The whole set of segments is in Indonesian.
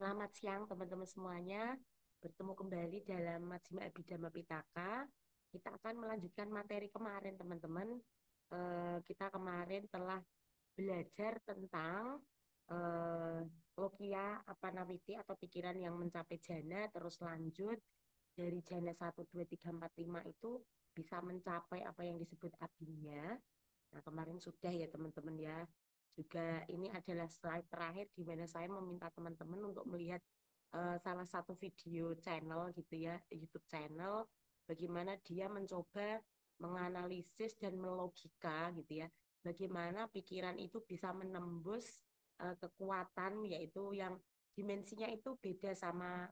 Selamat siang teman-teman semuanya. Bertemu kembali dalam Majma Abhidhamma Pitaka. Kita akan melanjutkan materi kemarin teman-teman. Kita kemarin telah belajar tentang eh, lokia apanawiti atau pikiran yang mencapai jana. Terus lanjut dari jana 1, 2, 3, 4, 5 itu bisa mencapai apa yang disebut abhinya. Nah, kemarin sudah ya teman-teman ya. Juga ini adalah slide terakhir di mana saya meminta teman-teman untuk melihat salah satu video channel gitu ya, YouTube channel, bagaimana dia mencoba menganalisis dan melogika gitu ya, bagaimana pikiran itu bisa menembus kekuatan yaitu yang dimensinya itu beda sama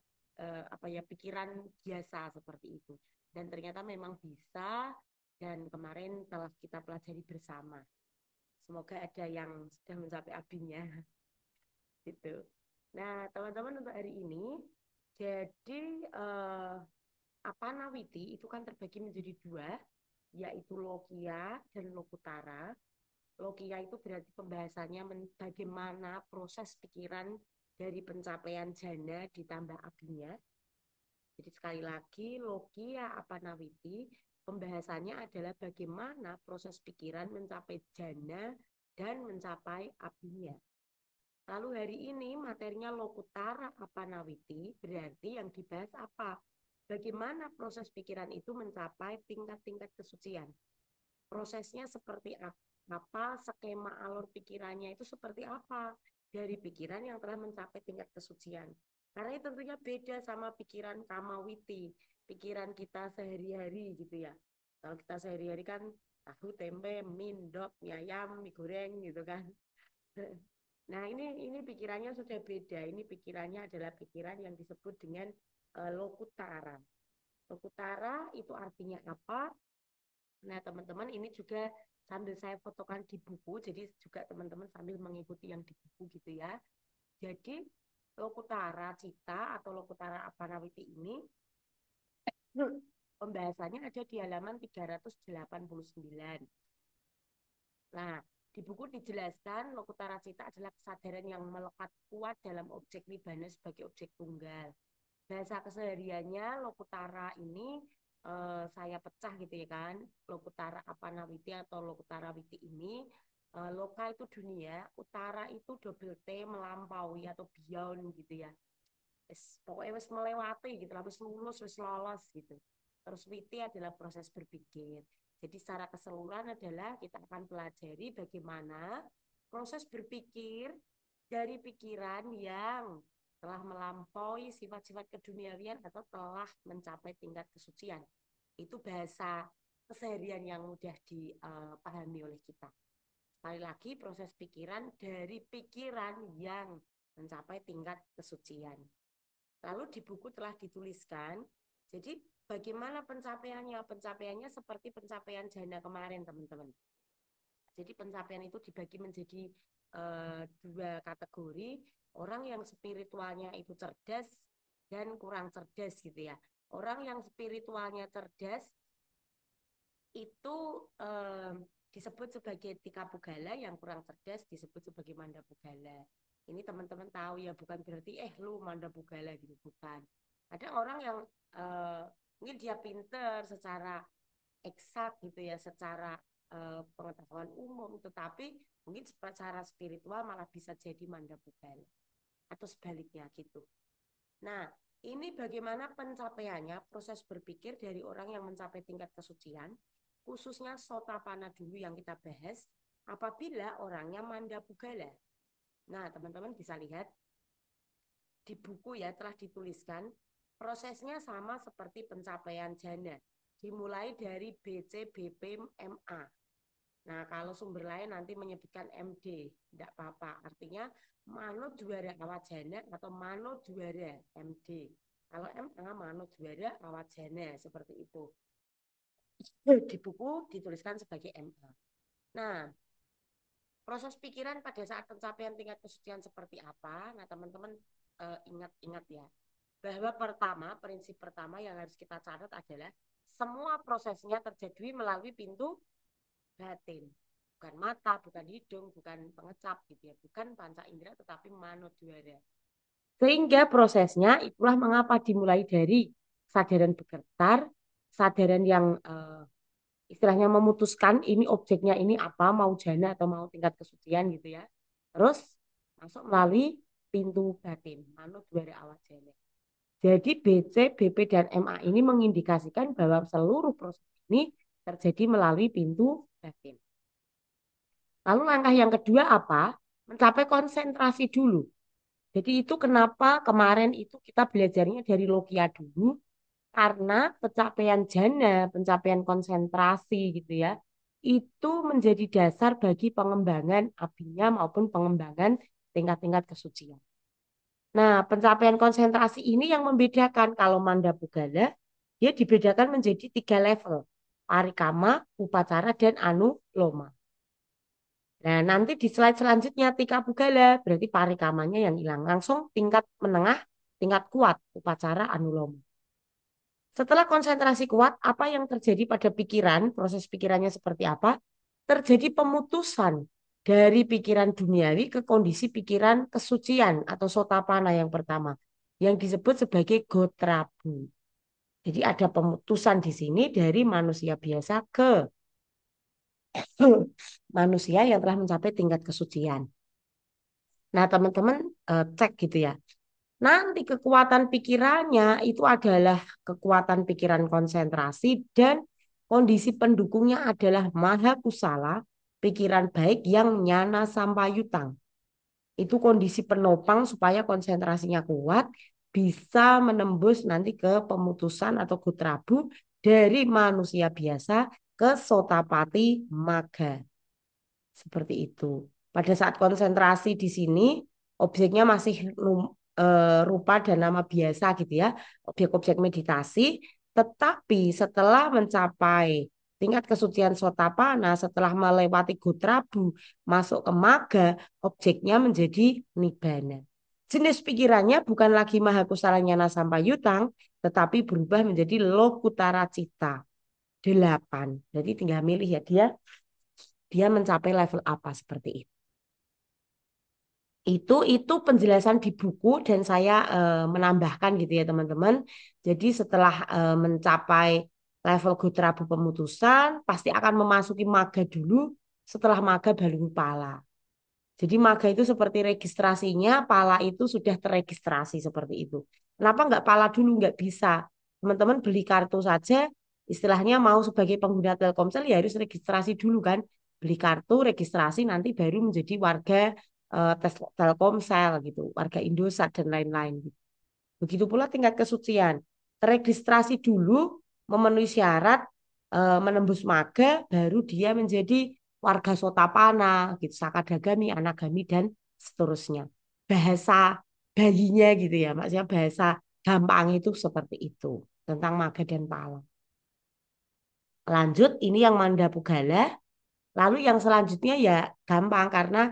apa ya pikiran biasa seperti itu. Dan ternyata memang bisa dan kemarin telah kita pelajari bersama. Semoga ada yang sudah mencapai abinya gitu. Nah, teman-teman untuk hari ini, jadi Apanawiti itu kan terbagi menjadi dua, yaitu Lokia dan Lokutara. Lokia itu berarti pembahasannya bagaimana proses pikiran dari pencapaian jana ditambah abinya. Jadi sekali lagi, Lokia Apanawiti pembahasannya adalah bagaimana proses pikiran mencapai jana dan mencapai abinya. Lalu hari ini materinya Lokutara Apanawiti berarti yang dibahas apa? Bagaimana proses pikiran itu mencapai tingkat-tingkat kesucian. Prosesnya seperti apa, skema alur pikirannya itu seperti apa dari pikiran yang telah mencapai tingkat kesucian. Karena itu tentunya beda sama pikiran kamawiti, pikiran kita sehari-hari gitu ya. Kalau kita sehari-hari kan tahu, tempe, mie, ndok, mie ayam, mie goreng gitu kan. Nah, ini pikirannya sudah beda. Ini pikirannya adalah pikiran yang disebut dengan lokutara. Lokutara itu artinya apa? Nah, teman-teman ini juga sambil saya fotokan di buku, jadi juga teman-teman sambil mengikuti yang di buku gitu ya. Jadi Lokutara Cita atau Lokutara Apanawiti ini pembahasannya ada di halaman 389. Nah, di buku dijelaskan Lokutara Cita adalah kesadaran yang melekat kuat dalam objek nibbana sebagai objek tunggal. Bahasa kesehariannya Lokutara ini saya pecah gitu ya kan. Lokutara Apanawiti atau Lokutara Witi ini loka itu dunia, utara itu double T melampaui atau beyond gitu ya. Pokoknya wis melewati gitu, wis lulus, wis lolos gitu. Terus witi adalah proses berpikir. Jadi secara keseluruhan adalah kita akan pelajari bagaimana proses berpikir dari pikiran yang telah melampaui sifat-sifat keduniawian atau telah mencapai tingkat kesucian. Itu bahasa keseharian yang mudah dipahami oleh kita. Sekali lagi proses pikiran dari pikiran yang mencapai tingkat kesucian. Lalu di buku telah dituliskan, jadi bagaimana pencapaiannya? Pencapaiannya seperti pencapaian jana kemarin, teman-teman. Jadi pencapaian itu dibagi menjadi dua kategori, orang yang spiritualnya itu cerdas dan kurang cerdas gitu ya. Orang yang spiritualnya cerdas itu disebut sebagai tika pugala, yang kurang cerdas disebut sebagai manda pugala. Ini teman-teman tahu ya, bukan berarti lu manda pugala gitu, bukan. Ada orang yang eh, mungkin dia pinter secara eksak gitu ya, secara pengetahuan umum, tetapi mungkin secara spiritual malah bisa jadi manda pugala atau sebaliknya gitu. Nah, ini bagaimana pencapaiannya, proses berpikir dari orang yang mencapai tingkat kesucian, khususnya Sotapana dulu yang kita bahas, apabila orangnya manda pugala. Nah, teman-teman bisa lihat di buku ya telah dituliskan prosesnya sama seperti pencapaian jana. Dimulai dari BC, BP, MA. Nah, kalau sumber lain nanti menyebutkan MD, tidak apa-apa. Artinya mano juara awajana atau mano juara MD. Kalau MA mano juara awajana seperti itu. Di buku dituliskan sebagai MA. Nah, proses pikiran pada saat pencapaian tingkat kesucian seperti apa? Nah, teman-teman ingat-ingat ya. Bahwa pertama, prinsip pertama yang harus kita catat adalah semua prosesnya terjadi melalui pintu batin, bukan mata, bukan hidung, bukan pengecap gitu ya, bukan panca indera tetapi manodwara. Sehingga prosesnya itulah mengapa dimulai dari kesadaran bergetar, kesadaran yang istilahnya memutuskan ini objeknya ini apa, mau jana atau mau tingkat kesucian gitu ya. Terus masuk melalui pintu batin, manut dwara awal jana. Jadi BC, BP, dan MA ini mengindikasikan bahwa seluruh proses ini terjadi melalui pintu batin. Lalu langkah yang kedua apa? Mencapai konsentrasi dulu. Jadi itu kenapa kemarin itu kita belajarnya dari logia dulu, karena pencapaian jana, pencapaian konsentrasi gitu ya, itu menjadi dasar bagi pengembangan abinya maupun pengembangan tingkat-tingkat kesucian. Nah, pencapaian konsentrasi ini yang membedakan kalau Mandapugala, dia dibedakan menjadi 3 level. Parikama, Upacara, dan Anuloma. Nah, nanti di slide selanjutnya Tika Pugala, berarti parikamanya yang hilang. Langsung tingkat menengah, tingkat kuat, Upacara, Anuloma. Setelah konsentrasi kuat, apa yang terjadi pada pikiran, proses pikirannya seperti apa? Terjadi pemutusan dari pikiran duniawi ke kondisi pikiran kesucian atau sotapana yang pertama, yang disebut sebagai gotrabu. Jadi ada pemutusan di sini dari manusia biasa ke manusia yang telah mencapai tingkat kesucian. Nah, teman-teman cek gitu ya. Nanti kekuatan pikirannya itu adalah kekuatan pikiran konsentrasi dan kondisi pendukungnya adalah maha kusala, pikiran baik yang nyana sampayutang. Itu kondisi penopang supaya konsentrasinya kuat, bisa menembus nanti ke pemutusan atau kutrabu dari manusia biasa ke sotapati maga. Seperti itu. Pada saat konsentrasi di sini, objeknya masih rupa dan nama biasa gitu ya, objek-objek meditasi. Tetapi setelah mencapai tingkat kesucian sotapana, setelah melewati gutrabu, masuk ke maga, objeknya menjadi nibbana. Jenis pikirannya bukan lagi mahakusala nyana sampayutang, tetapi berubah menjadi lokutara cita. 8. Jadi tinggal milih ya dia mencapai level apa seperti itu. Itu penjelasan di buku dan saya menambahkan gitu ya teman-teman. Jadi setelah mencapai level Gotrabu pemutusan, pasti akan memasuki maga dulu. Setelah maga baru pala. Jadi maga itu seperti registrasinya, pala itu sudah terregistrasi seperti itu. Kenapa nggak pala dulu? Nggak bisa. Teman-teman beli kartu saja, istilahnya mau sebagai pengguna Telkomsel ya harus registrasi dulu kan. Beli kartu, registrasi, nanti baru menjadi warga Telkomsel gitu, warga Indosat dan lain-lain. Gitu. Begitu pula tingkat kesucian. Terregistrasi dulu, memenuhi syarat, menembus maga, baru dia menjadi warga Sotapana, gitu, Sakadagami, Anagami, dan seterusnya. Bahasa bayinya gitu ya, maksudnya bahasa gampang itu seperti itu. Tentang maga dan pala. Lanjut, ini yang Mandapugala. Lalu yang selanjutnya ya gampang karena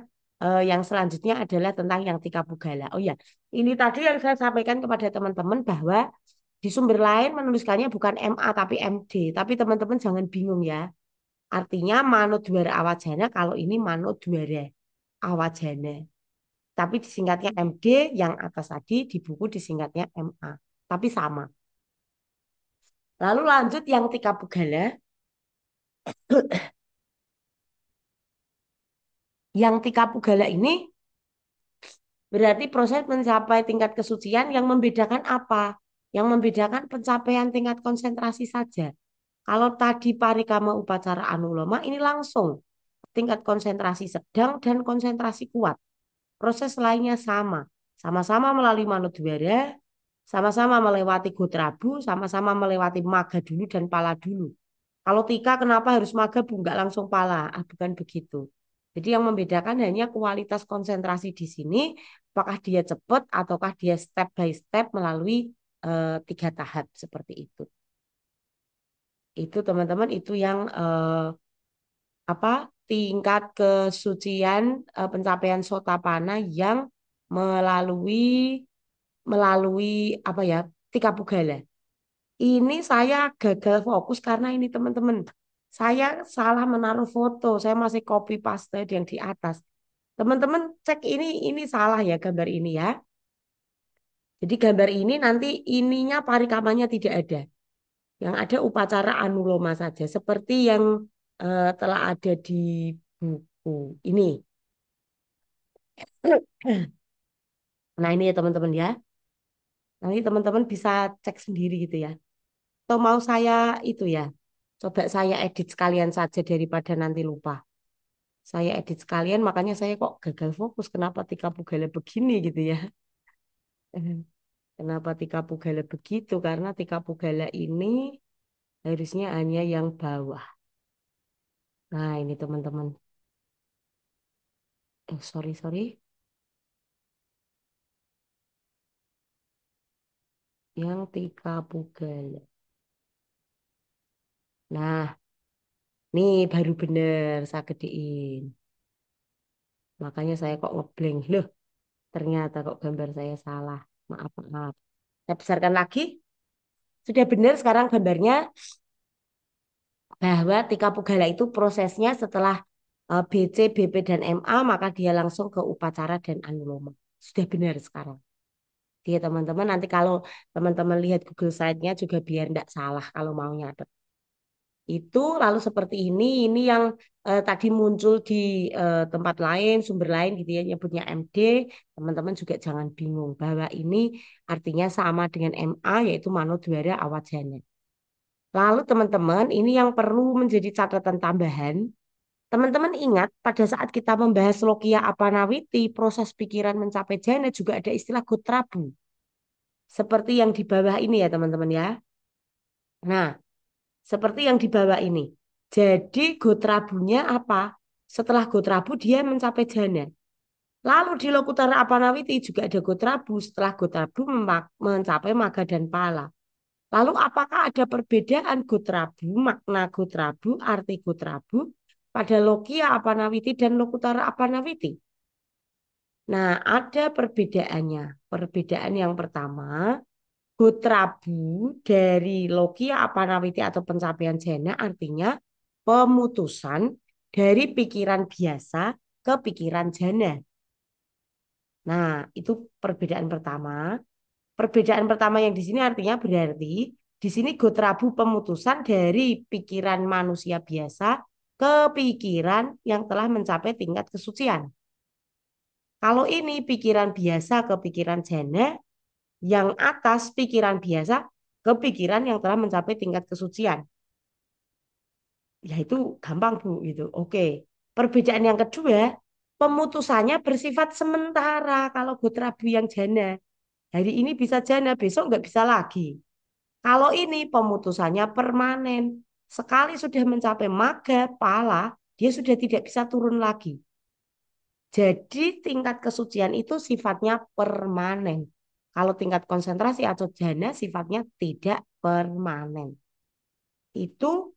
yang selanjutnya adalah tentang yang Tika Pugala. Oh ya, ini tadi yang saya sampaikan kepada teman-teman bahwa di sumber lain menuliskannya bukan MA tapi MD. Tapi teman-teman jangan bingung ya. Artinya Manodwara Awajana kalau ini Manodwara Awajana. Tapi disingkatnya MD, yang atas tadi di buku disingkatnya MA. Tapi sama. Lalu lanjut yang Tika Pugala. Yang Tika Pugala ini berarti proses mencapai tingkat kesucian yang membedakan apa? Yang membedakan pencapaian tingkat konsentrasi saja. Kalau tadi parikama upacara anuloma ini langsung tingkat konsentrasi sedang dan konsentrasi kuat. Proses lainnya sama. Sama-sama melalui manodwara, sama-sama melewati gotrabu, sama-sama melewati maga dulu dan pala dulu. Kalau tika kenapa harus maga bu? Nggak langsung pala? Bukan begitu. Jadi yang membedakan hanya kualitas konsentrasi di sini, apakah dia cepat ataukah dia step by step melalui 3 tahap seperti itu. Itu teman-teman itu yang apa tingkat kesucian pencapaian sotapana yang melalui melalui apa ya tika pugala. Ini saya gagal fokus karena ini teman-teman. Saya salah menaruh foto. Saya masih copy paste yang di atas. Teman-teman cek ini salah ya gambar ini ya. Jadi gambar ini nanti ininya parikamanya tidak ada. Yang ada upacara anuloma saja. Seperti yang telah ada di buku ini. Nah ini ya teman-teman ya. Nanti teman-teman bisa cek sendiri gitu ya. Atau mau saya itu ya. Coba saya edit sekalian saja daripada nanti lupa. Saya edit sekalian makanya saya kok gagal fokus. Kenapa Tika Pugala begini gitu ya. Kenapa Tika Pugala begitu? Karena Tika Pugala ini harusnya hanya yang bawah. Nah ini teman-teman. Oh, sorry, sorry. Yang Tika Pugala. Nah, nih baru bener saya gedein. Makanya saya kok ngeblank. Loh, ternyata kok gambar saya salah. Maaf, maaf. Saya besarkan lagi. Sudah benar sekarang gambarnya bahwa Tika Pugala itu prosesnya setelah BC, BP, dan MA, maka dia langsung ke upacara dan anuloma. Sudah benar sekarang. Dia teman-teman nanti kalau teman-teman lihat Google Slide-nya juga biar tidak salah kalau mau nyatet. Itu lalu seperti ini yang tadi muncul di tempat lain, sumber lain gitu ya, nyebutnya MD, teman-teman juga jangan bingung bahwa ini artinya sama dengan MA yaitu Manodwara Awajana. Lalu teman-teman ini yang perlu menjadi catatan tambahan, teman-teman ingat pada saat kita membahas Lokia Apanawiti, proses pikiran mencapai jana juga ada istilah Gotrabu. Seperti yang di bawah ini ya teman-teman ya. Nah, seperti yang di bawah ini. Jadi Gotrabunya apa? Setelah Gotrabu dia mencapai jana. Lalu di Lokutara Apanawiti juga ada Gotrabu. Setelah Gotrabu mencapai Maga dan Pala. Lalu apakah ada perbedaan Gotrabu, makna Gotrabu, arti Gotrabu pada Lokia Apanawiti dan Lokutara Apanawiti? Nah, ada perbedaannya. Perbedaan yang pertama, Gotrabu dari Lokia Apanawiti atau pencapaian jana artinya pemutusan dari pikiran biasa ke pikiran jana. Nah, itu perbedaan pertama. Perbedaan pertama yang di sini artinya berarti di sini Gotrabu pemutusan dari pikiran manusia biasa ke pikiran yang telah mencapai tingkat kesucian. Kalau ini pikiran biasa ke pikiran jana, yang atas pikiran biasa ke pikiran yang telah mencapai tingkat kesucian. Ya itu gampang Bu gitu. Oke. Perbedaan yang kedua, pemutusannya bersifat sementara kalau Gotrabu yang jana. Hari ini bisa jana, besok nggak bisa lagi. Kalau ini pemutusannya permanen. Sekali sudah mencapai maga, pala, dia sudah tidak bisa turun lagi. Jadi tingkat kesucian itu sifatnya permanen. Kalau tingkat konsentrasi atau jana sifatnya tidak permanen. Itu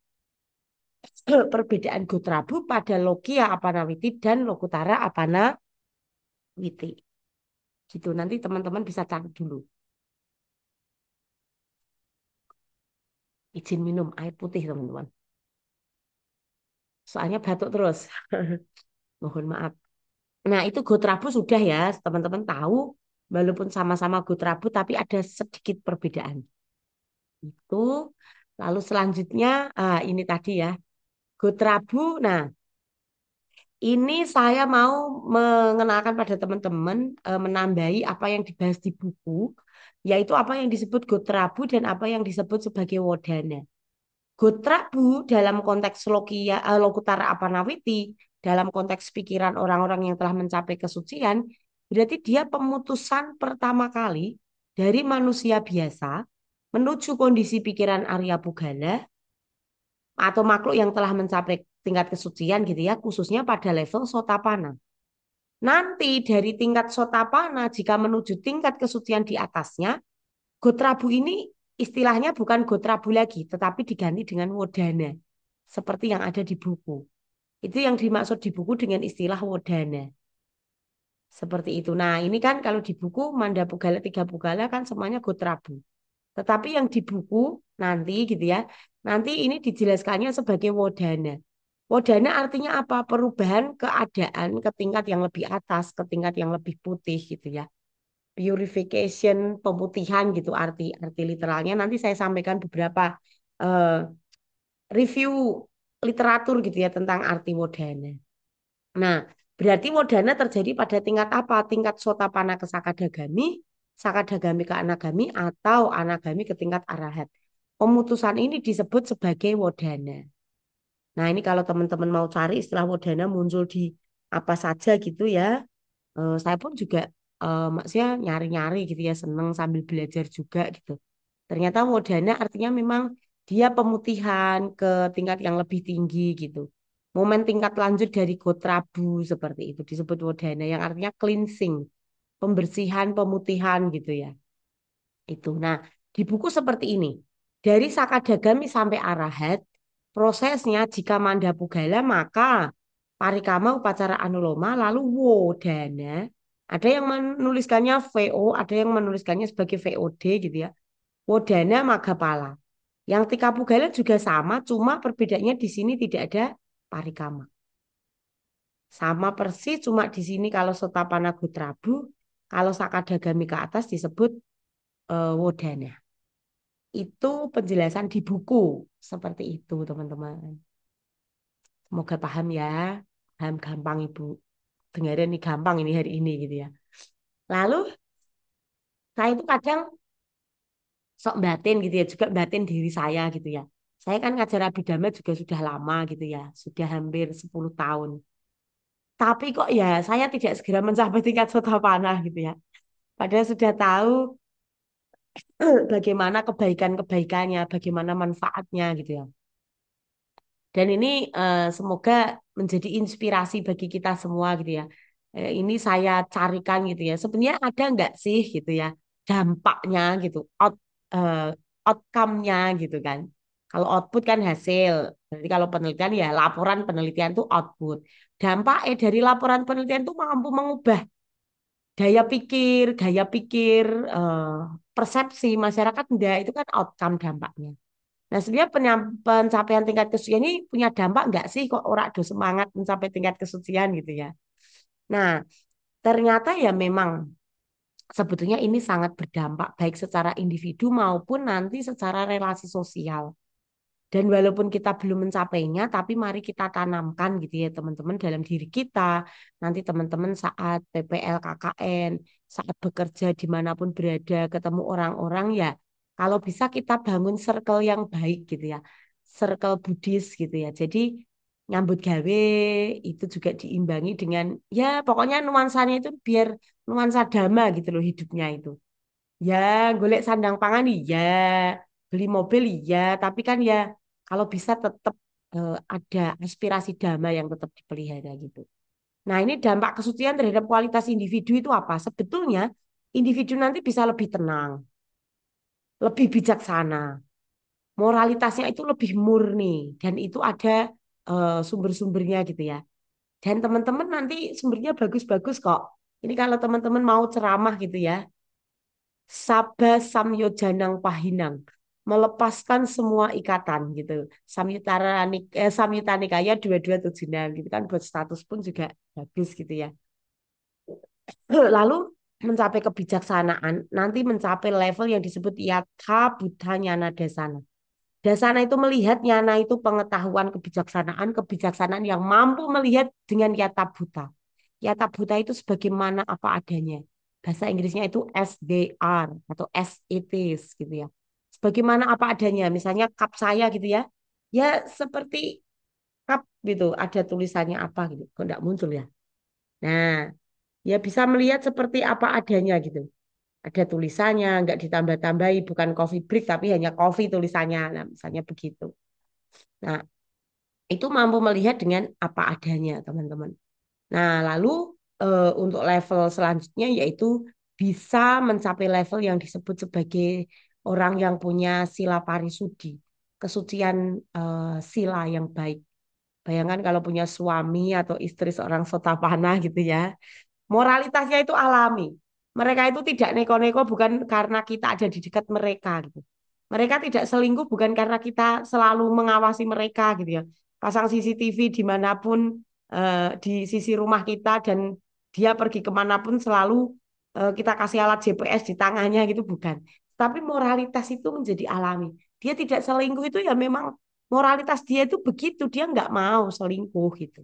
perbedaan Gotrabu pada Lokia Apanawiti dan Lokutara Apanawiti. Gitu nanti teman-teman bisa cari dulu. Izin minum air putih teman-teman. Soalnya batuk terus. Mohon maaf. Nah, itu Gotrabu sudah ya, teman-teman tahu. Walaupun sama-sama Gotrabu, tapi ada sedikit perbedaan. Itu. Lalu selanjutnya, ini tadi ya, Gotrabu. Nah, ini saya mau mengenalkan pada teman-teman, menambahi apa yang dibahas di buku, yaitu apa yang disebut Gotrabu dan apa yang disebut sebagai Wodana. Gotrabu dalam konteks Lokia, Lokutara Apanawiti, dalam konteks pikiran orang-orang yang telah mencapai kesucian, berarti dia pemutusan pertama kali dari manusia biasa menuju kondisi pikiran Arya Pugala atau makhluk yang telah mencapai tingkat kesucian gitu ya, khususnya pada level Sotapana. Nanti dari tingkat Sotapana jika menuju tingkat kesucian di atasnya, Gotrabu ini istilahnya bukan Gotrabu lagi, tetapi diganti dengan Wodana. Seperti yang ada di buku. Itu yang dimaksud di buku dengan istilah Wodana. Seperti itu. Nah ini kan kalau di buku Manda Pugala, Tiga Pugala kan semuanya Gotrabu. Tetapi yang di buku nanti gitu ya, nanti ini dijelaskannya sebagai Wodana. Wodana artinya apa? Perubahan keadaan ke tingkat yang lebih atas, ke tingkat yang lebih putih gitu ya. purification, pemutihan gitu arti literalnya. Nanti saya sampaikan beberapa eh, review literatur gitu ya tentang arti wodana. Nah, berarti wodana terjadi pada tingkat apa? Tingkat Sotapanna ke Sakadagami, Sakadagami ke Anagami, atau Anagami ke tingkat Arahat. Pemutusan ini disebut sebagai wodana. Nah, ini kalau teman-teman mau cari istilah wodana muncul di apa saja gitu ya. Saya pun juga maksudnya nyari-nyari gitu ya, seneng sambil belajar juga gitu. Ternyata wodana artinya memang dia pemutihan ke tingkat yang lebih tinggi gitu. Momen tingkat lanjut dari Gotrabu seperti itu disebut wodana yang artinya cleansing, pembersihan, pemutihan gitu ya. Itu. Nah, di buku seperti ini. Dari Sakadagami sampai Arahat, prosesnya jika Mandapugala maka Parikama upacara Anuloma lalu Wodana. Ada yang menuliskannya VO, ada yang menuliskannya sebagai VOD gitu ya. Wodana Magapala. Yang Tikapugala juga sama, cuma perbedaannya di sini tidak ada Parikama. Sama persis, cuma di sini kalau Sotapana Gotrabu, kalau Sakadagami ke atas disebut Wodana. Itu penjelasan di buku. Seperti itu, teman-teman. Semoga paham ya. Paham gampang, Ibu. Dengarin nih gampang ini hari ini gitu ya. Lalu saya itu kadang sok batin gitu ya, juga batin diri saya gitu ya. Saya kan ngajar Abhidhamma juga sudah lama gitu ya, sudah hampir 10 tahun. Tapi kok ya saya tidak segera mencapai tingkat sotapanna gitu ya. Padahal sudah tahu bagaimana kebaikan-kebaikannya, bagaimana manfaatnya gitu ya. Dan ini semoga menjadi inspirasi bagi kita semua gitu ya. Ini saya carikan gitu ya. Sebenarnya ada nggak sih gitu ya dampaknya gitu, eh, outcome-nya gitu kan. Kalau output kan hasil. Berarti kalau penelitian ya laporan penelitian itu output. Dampak dari laporan penelitian itu mampu mengubah gaya pikir, eh, persepsi masyarakat enggak itu kan outcome dampaknya. Nah, sebenarnya pencapaian tingkat kesucian ini punya dampak nggak sih kok orang ada semangat mencapai tingkat kesucian gitu ya. Nah, ternyata ya memang sebetulnya ini sangat berdampak baik secara individu maupun nanti secara relasi sosial. Dan walaupun kita belum mencapainya, tapi mari kita tanamkan gitu ya teman-teman dalam diri kita. Nanti teman-teman saat PPL KKN, saat bekerja dimanapun berada, ketemu orang-orang ya, kalau bisa kita bangun circle yang baik gitu ya. Circle Buddhis gitu ya. Jadi nyambut gawe itu juga diimbangi dengan ya pokoknya nuansanya itu biar nuansa dhamma gitu loh hidupnya itu. Ya, golek sandang pangan iya, beli mobil iya, tapi kan ya kalau bisa tetap ada aspirasi dhamma yang tetap dipelihara gitu. Nah, ini dampak kesucian terhadap kualitas individu itu apa? Sebetulnya individu nanti bisa lebih tenang, lebih bijaksana, moralitasnya itu lebih murni dan itu ada sumber-sumbernya gitu ya. Dan teman-teman nanti sumbernya bagus-bagus kok. Ini kalau teman-teman mau ceramah gitu ya, Sabah samyojanang pahinang. Melepaskan semua ikatan gitu. Samyuta nikaya 2276 gitu kan buat status pun juga bagus gitu ya. Lalu mencapai kebijaksanaan, nanti mencapai level yang disebut yatha buddha nyana dasana. Dasana itu melihat, nyana itu pengetahuan kebijaksanaan, kebijaksanaan yang mampu melihat dengan yata buta. Yata buta itu sebagaimana apa adanya. Bahasa Inggrisnya itu as they are atau as it is gitu ya. Sebagaimana apa adanya. Misalnya cup saya gitu ya. Ya seperti cup gitu. Ada tulisannya apa gitu. Kok enggak muncul ya. Nah ya bisa melihat seperti apa adanya gitu. Ada tulisannya, enggak ditambah-tambahi. Bukan coffee break tapi hanya coffee tulisannya. Nah misalnya begitu. Nah itu mampu melihat dengan apa adanya teman-teman. Nah, lalu untuk level selanjutnya yaitu bisa mencapai level yang disebut sebagai orang yang punya sila parisudi, kesucian sila yang baik. Bayangkan kalau punya suami atau istri seorang sotapana gitu ya. Moralitasnya itu alami. Mereka itu tidak neko-neko bukan karena kita ada di dekat mereka gitu. Mereka tidak selingkuh bukan karena kita selalu mengawasi mereka gitu ya. Pasang CCTV dimanapun di sisi rumah kita dan dia pergi kemanapun selalu kita kasih alat GPS di tangannya gitu bukan. Tapi moralitas itu menjadi alami. Dia tidak selingkuh itu ya memang moralitas dia itu begitu. Dia nggak mau selingkuh gitu.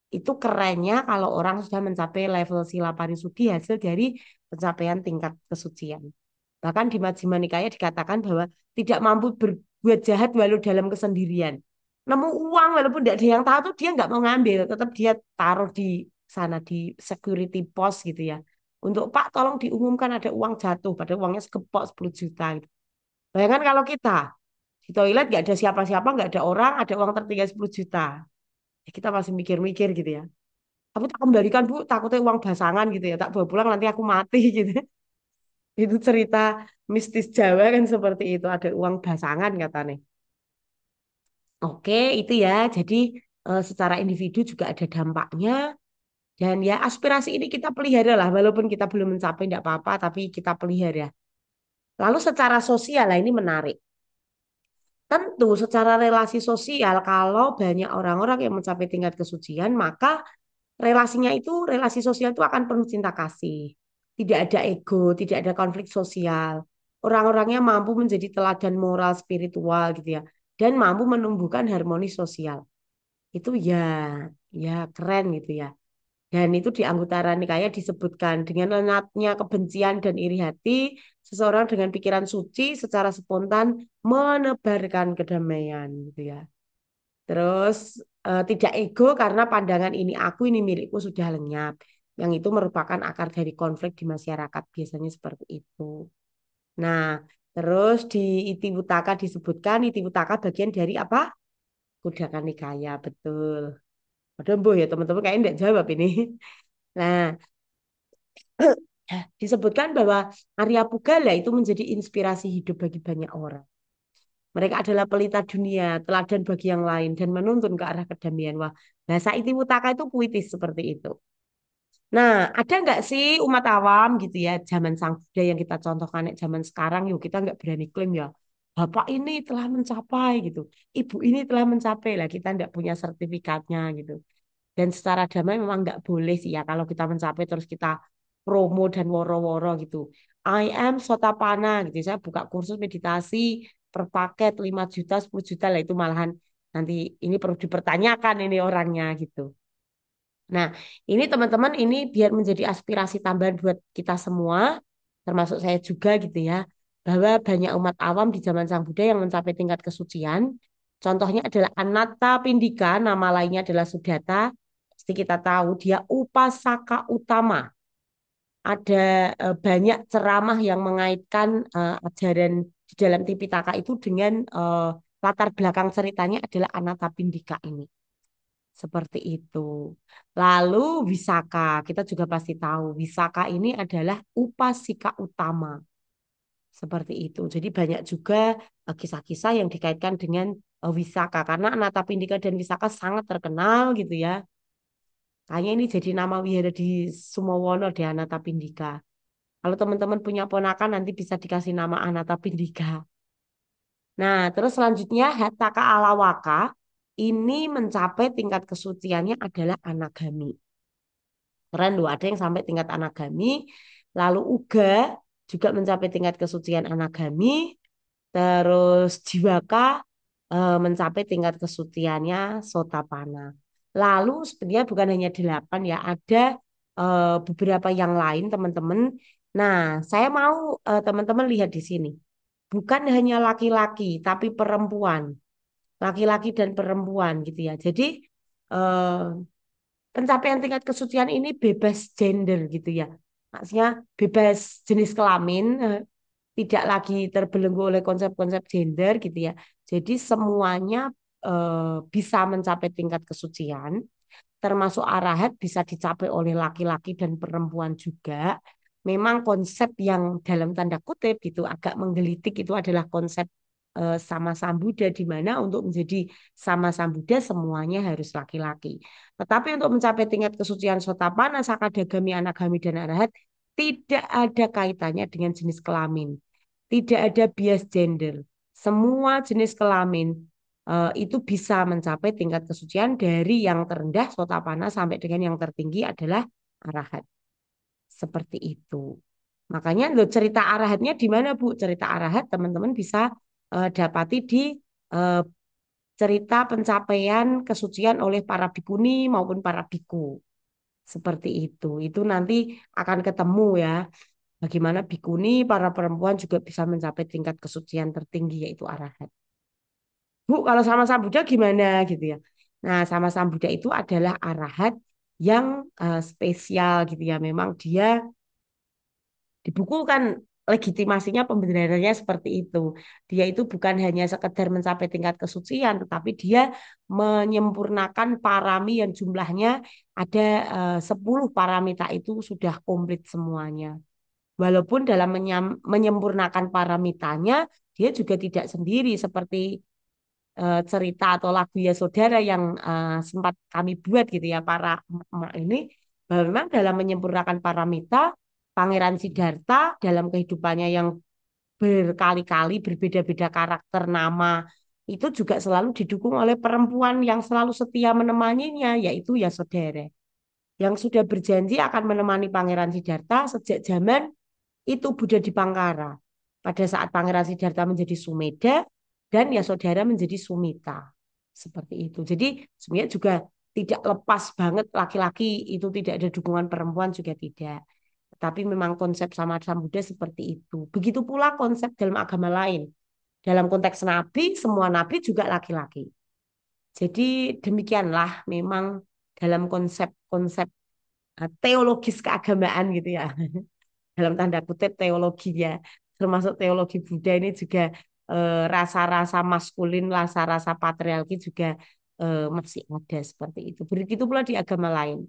Itu kerennya kalau orang sudah mencapai level sila parisudi hasil dari pencapaian tingkat kesucian. Bahkan di Majjhima Nikaya dikatakan bahwa tidak mampu berbuat jahat walau dalam kesendirian. Nemu uang walaupun tidak ada yang tahu tuh dia nggak mau ngambil, tetap dia taruh di sana di security post gitu ya. Untuk Pak tolong diumumkan ada uang jatuh, padahal uangnya segepok 10 juta gitu. Bayangkan kalau kita di toilet nggak ada siapa-siapa, nggak ada orang, ada uang tertinggal 10 juta. Ya, kita masih mikir-mikir gitu ya. Tapi tak kembalikan Bu, takutnya uang basangan gitu ya. Tak bawa pulang nanti aku mati gitu. Itu cerita mistis Jawa kan seperti itu. Ada uang basangan katanya. Oke, itu ya. Jadi secara individu juga ada dampaknya. Dan ya aspirasi ini kita pelihara lah. Walaupun kita belum mencapai tidak apa-apa, tapi kita pelihara. Lalu secara sosial lah ini menarik. Tentu secara relasi sosial kalau banyak orang-orang yang mencapai tingkat kesucian, maka relasinya itu, relasi sosial itu akan penuh cinta kasih. Tidak ada ego, tidak ada konflik sosial. Orang-orangnya mampu menjadi teladan moral spiritual gitu ya. Dan mampu menumbuhkan harmoni sosial. Itu ya, ya keren gitu ya. Dan itu di anggota Ranikaya disebutkan dengan lenyapnya kebencian dan iri hati, seseorang dengan pikiran suci secara spontan menebarkan kedamaian gitu ya. Terus tidak ego karena pandangan ini aku, ini milikku sudah lenyap. Yang itu merupakan akar dari konflik di masyarakat. Biasanya seperti itu. Nah, terus di Itiwutaka disebutkan, Itiwutaka bagian dari apa? Kudakan Nikaya, betul. Padahal boh ya teman-teman kayaknya tidak jawab ini. Nah, disebutkan bahwa Arya Pugala itu menjadi inspirasi hidup bagi banyak orang. Mereka adalah pelita dunia, teladan bagi yang lain, dan menuntun ke arah kedamaian. Wah, bahasa Itiwutaka itu puitis seperti itu. Nah, ada nggak sih umat awam gitu ya, zaman Sang Buddha yang kita contohkan zaman sekarang, yuk kita nggak berani klaim ya, Bapak ini telah mencapai gitu, Ibu ini telah mencapai lah, kita nggak punya sertifikatnya gitu. Dan secara damai memang nggak boleh sih ya kalau kita mencapai terus kita promo dan woro-woro gitu. I am Sotapana gitu. Saya buka kursus meditasi per paket 5 juta, 10 juta lah itu malahan nanti ini perlu dipertanyakan ini orangnya gitu. Nah, ini teman-teman ini biar menjadi aspirasi tambahan buat kita semua, termasuk saya juga gitu ya, bahwa banyak umat awam di zaman Sang Buddha yang mencapai tingkat kesucian. Contohnya adalah Anatta Pindika, nama lainnya adalah Sudatta. Pasti kita tahu dia upasaka utama. Ada banyak ceramah yang mengaitkan ajaran di dalam Tipitaka itu dengan latar belakang ceritanya adalah Anatta Pindika ini. Seperti itu. Lalu Wisaka, kita juga pasti tahu Wisaka ini adalah upasika utama. Seperti itu. Jadi banyak juga kisah-kisah yang dikaitkan dengan Wisaka karena Anatapindika dan Wisaka sangat terkenal gitu ya. Kayaknya ini jadi nama wihara di Sumowono di Anatapindika. Kalau teman-teman punya ponakan nanti bisa dikasih nama Anatapindika. Nah, terus selanjutnya Hataka Alawaka ini mencapai tingkat kesuciannya adalah anagami. Keren loh, ada yang sampai tingkat anagami. Lalu Uga juga mencapai tingkat kesucian anagami. Terus Jiwaka mencapai tingkat kesuciannya Sotapana. Lalu sebenarnya bukan hanya 8 ya, ada beberapa yang lain teman-teman. Nah, saya mau teman-teman lihat di sini. Bukan hanya laki-laki, tapi perempuan. Laki-laki dan perempuan gitu ya. Jadi eh, pencapaian tingkat kesucian ini bebas gender gitu ya. Maksudnya bebas jenis kelamin, tidak lagi terbelenggu oleh konsep-konsep gender gitu ya. Jadi semuanya bisa mencapai tingkat kesucian, termasuk arahat bisa dicapai oleh laki-laki dan perempuan juga. Memang konsep yang dalam tanda kutip gitu agak menggelitik itu adalah konsep sama sambuda di mana untuk menjadi sama sambuda semuanya harus laki-laki. Tetapi untuk mencapai tingkat kesucian sotapana, sakadagami, anagami dan arahat tidak ada kaitannya dengan jenis kelamin. Tidak ada bias gender. Semua jenis kelamin itu bisa mencapai tingkat kesucian dari yang terendah sotapana sampai dengan yang tertinggi adalah arahat. Seperti itu. Makanya lo cerita arahatnya di mana Bu? Cerita arahat teman-teman bisa dapati di eh, cerita pencapaian kesucian oleh para bikuni maupun para biku. Seperti itu. Itu nanti akan ketemu ya. Bagaimana bikuni para perempuan juga bisa mencapai tingkat kesucian tertinggi yaitu arahat. Bu, kalau sama Sang Buddha gimana gitu ya. Nah, sama Sang Buddha itu adalah arahat yang spesial gitu ya. Memang dia di buku kan legitimasinya pembenarannya seperti itu. Dia itu bukan hanya sekedar mencapai tingkat kesucian, tetapi dia menyempurnakan parami yang jumlahnya ada 10 paramita itu sudah komplit semuanya. Walaupun dalam menyempurnakan paramitanya, dia juga tidak sendiri seperti cerita atau lagu ya saudara yang sempat kami buat gitu ya para emak ini bahwa memang dalam menyempurnakan paramita Pangeran Siddhartha dalam kehidupannya yang berkali-kali berbeda-beda karakter nama itu juga selalu didukung oleh perempuan yang selalu setia menemaninya yaitu Yasodhara yang sudah berjanji akan menemani Pangeran Siddhartha sejak zaman itu Buddha di Pangkara. Pada saat Pangeran Siddhartha menjadi Sumedha dan Yasodhara menjadi Sumita. Seperti itu. Jadi sebenarnya juga tidak lepas banget laki-laki itu tidak ada dukungan perempuan juga tidak. Tapi memang konsep sama Buddha seperti itu. Begitu pula konsep dalam agama lain. Dalam konteks nabi, semua nabi juga laki-laki. Jadi demikianlah memang dalam konsep-konsep teologis keagamaan gitu ya. Dalam tanda kutip teologinya, termasuk teologi Buddha ini juga rasa-rasa maskulin, rasa-rasa patriarki juga masih ada seperti itu. Begitu pula di agama lain.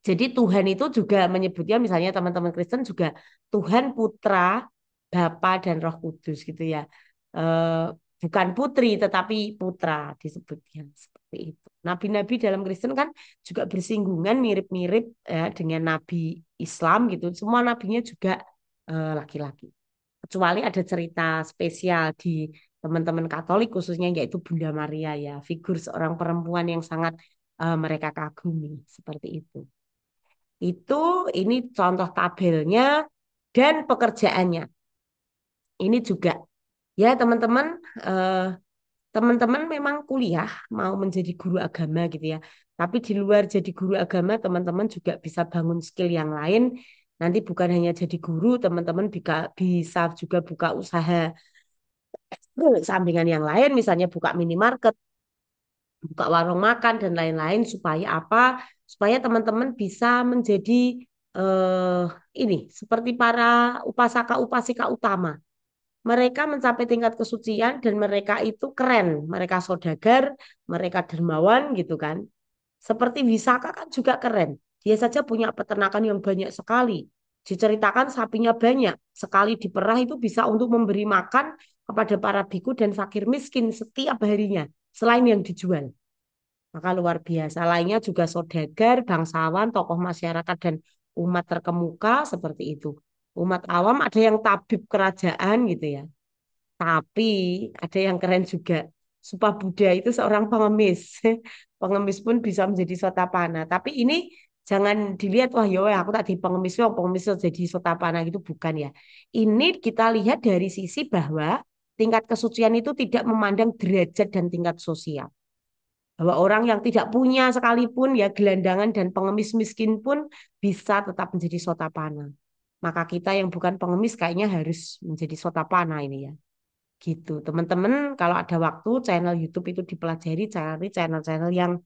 Jadi Tuhan itu juga menyebutnya misalnya teman-teman Kristen juga Tuhan Putra, Bapa dan Roh Kudus gitu ya. Eh, bukan putri tetapi putra disebutnya seperti itu. Nabi-nabi dalam Kristen kan juga bersinggungan mirip-mirip ya, dengan nabi Islam gitu. Semua nabinya juga laki-laki. Kecuali ada cerita spesial di teman-teman Katolik khususnya yaitu Bunda Maria ya, figur seorang perempuan yang sangat mereka kagumi seperti itu. Itu ini contoh tabelnya dan pekerjaannya. Ini juga ya teman-teman eh, teman-teman memang kuliah mau menjadi guru agama gitu ya. Tapi di luar jadi guru agama teman-teman juga bisa bangun skill yang lain. Nanti bukan hanya jadi guru, teman-teman bisa juga buka usaha sampingan yang lain, misalnya buka minimarket, buka warung makan dan lain-lain supaya apa? Supaya teman-teman bisa menjadi eh, ini seperti para upasaka-upasika utama. Mereka mencapai tingkat kesucian dan mereka itu keren. Mereka saudagar, mereka dermawan gitu kan. Seperti Wisaka kan juga keren. Dia saja punya peternakan yang banyak sekali. Diceritakan sapinya banyak. Sekali diperah itu bisa untuk memberi makan kepada para biku dan fakir miskin setiap harinya. Selain yang dijual. Maka luar biasa. Lainnya juga saudagar, bangsawan, tokoh masyarakat dan umat terkemuka seperti itu. Umat awam ada yang tabib kerajaan gitu ya. Tapi ada yang keren juga. Sumpah Buddha itu seorang pengemis. Pengemis pun bisa menjadi sotapana. Tapi ini jangan dilihat, wah yo aku tadi pengemis, wah pengemis jadi sotapana gitu. Bukan ya. Ini kita lihat dari sisi bahwa tingkat kesucian itu tidak memandang derajat dan tingkat sosial. Bahwa orang yang tidak punya sekalipun ya gelandangan dan pengemis miskin pun bisa tetap menjadi sotapana. Maka kita yang bukan pengemis kayaknya harus menjadi sotapana ini ya. Gitu. Teman-teman kalau ada waktu channel YouTube itu dipelajari cari channel-channel yang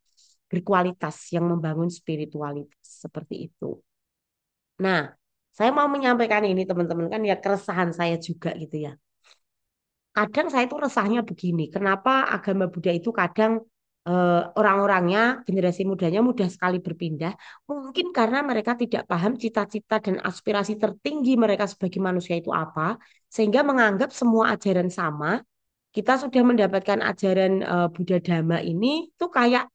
berkualitas, yang membangun spiritualitas seperti itu. Nah, saya mau menyampaikan ini teman-teman kan ya keresahan saya juga gitu ya. Kadang saya itu resahnya begini, kenapa agama Buddha itu kadang orang-orangnya, generasi mudanya mudah sekali berpindah. Mungkin karena mereka tidak paham cita-cita dan aspirasi tertinggi mereka sebagai manusia itu apa, sehingga menganggap semua ajaran sama. Kita sudah mendapatkan ajaran Buddha Dhamma ini tuh kayak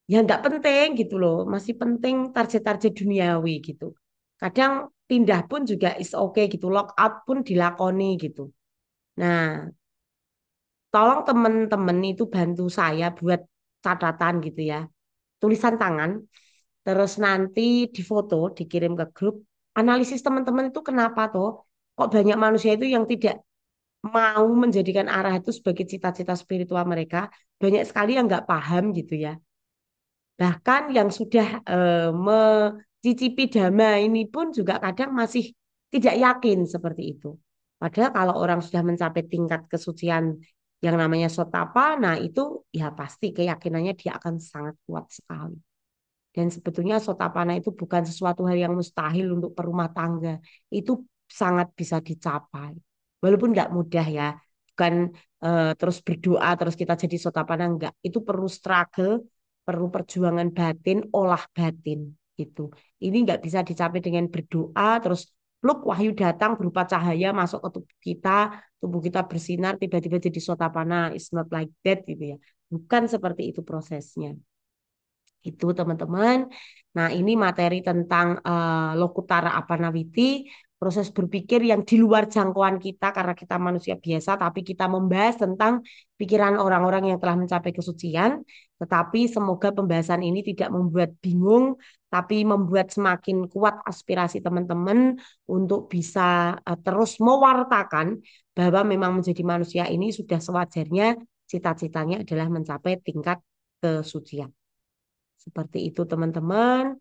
ya nggak penting gitu loh, masih penting target-target duniawi gitu. Kadang pindah pun juga is okay gitu, lock out pun dilakoni gitu. Nah, tolong teman-teman itu bantu saya buat catatan gitu ya, tulisan tangan terus nanti difoto, dikirim ke grup. Analisis teman-teman itu kenapa toh? Kok banyak manusia itu yang tidak mau menjadikan arah itu sebagai cita-cita spiritual mereka. Banyak sekali yang nggak paham gitu ya. Bahkan yang sudah mencicipi dhamma ini pun juga kadang masih tidak yakin seperti itu. Padahal kalau orang sudah mencapai tingkat kesucian yang namanya sotapana, nah itu ya pasti keyakinannya dia akan sangat kuat sekali. Dan sebetulnya sotapana itu bukan sesuatu hal yang mustahil untuk perumah tangga. Itu sangat bisa dicapai. Walaupun nggak mudah ya. Bukan terus berdoa terus kita jadi sotapana enggak. Itu perlu struggle, perlu perjuangan batin, olah batin gitu. Ini nggak bisa dicapai dengan berdoa terus pluk wahyu datang berupa cahaya masuk ke tubuh kita bersinar tiba-tiba jadi sotapana. It's not like that gitu ya. Bukan seperti itu prosesnya. Itu teman-teman. Nah, ini materi tentang Lokutara Apanawiti, proses berpikir yang di luar jangkauan kita karena kita manusia biasa, tapi kita membahas tentang pikiran orang-orang yang telah mencapai kesucian. Tetapi semoga pembahasan ini tidak membuat bingung, tapi membuat semakin kuat aspirasi teman-teman untuk bisa terus mewartakan bahwa memang menjadi manusia ini sudah sewajarnya cita-citanya adalah mencapai tingkat kesucian. Seperti itu teman-teman.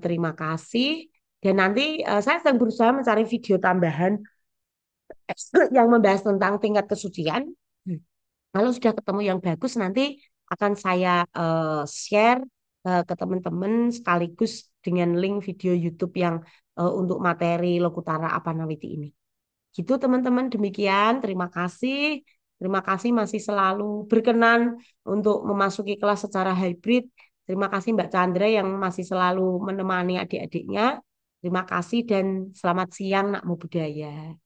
Terima kasih. Dan nanti saya sedang berusaha mencari video tambahan yang membahas tentang tingkat kesucian. Kalau sudah ketemu yang bagus nanti akan saya share ke teman-teman sekaligus dengan link video YouTube yang untuk materi Lokutara Apanawiti ini. Gitu teman-teman, demikian. Terima kasih. Terima kasih masih selalu berkenan untuk memasuki kelas secara hybrid. Terima kasih Mbak Chandra yang masih selalu menemani adik-adiknya. Terima kasih dan selamat siang Nak Budaya.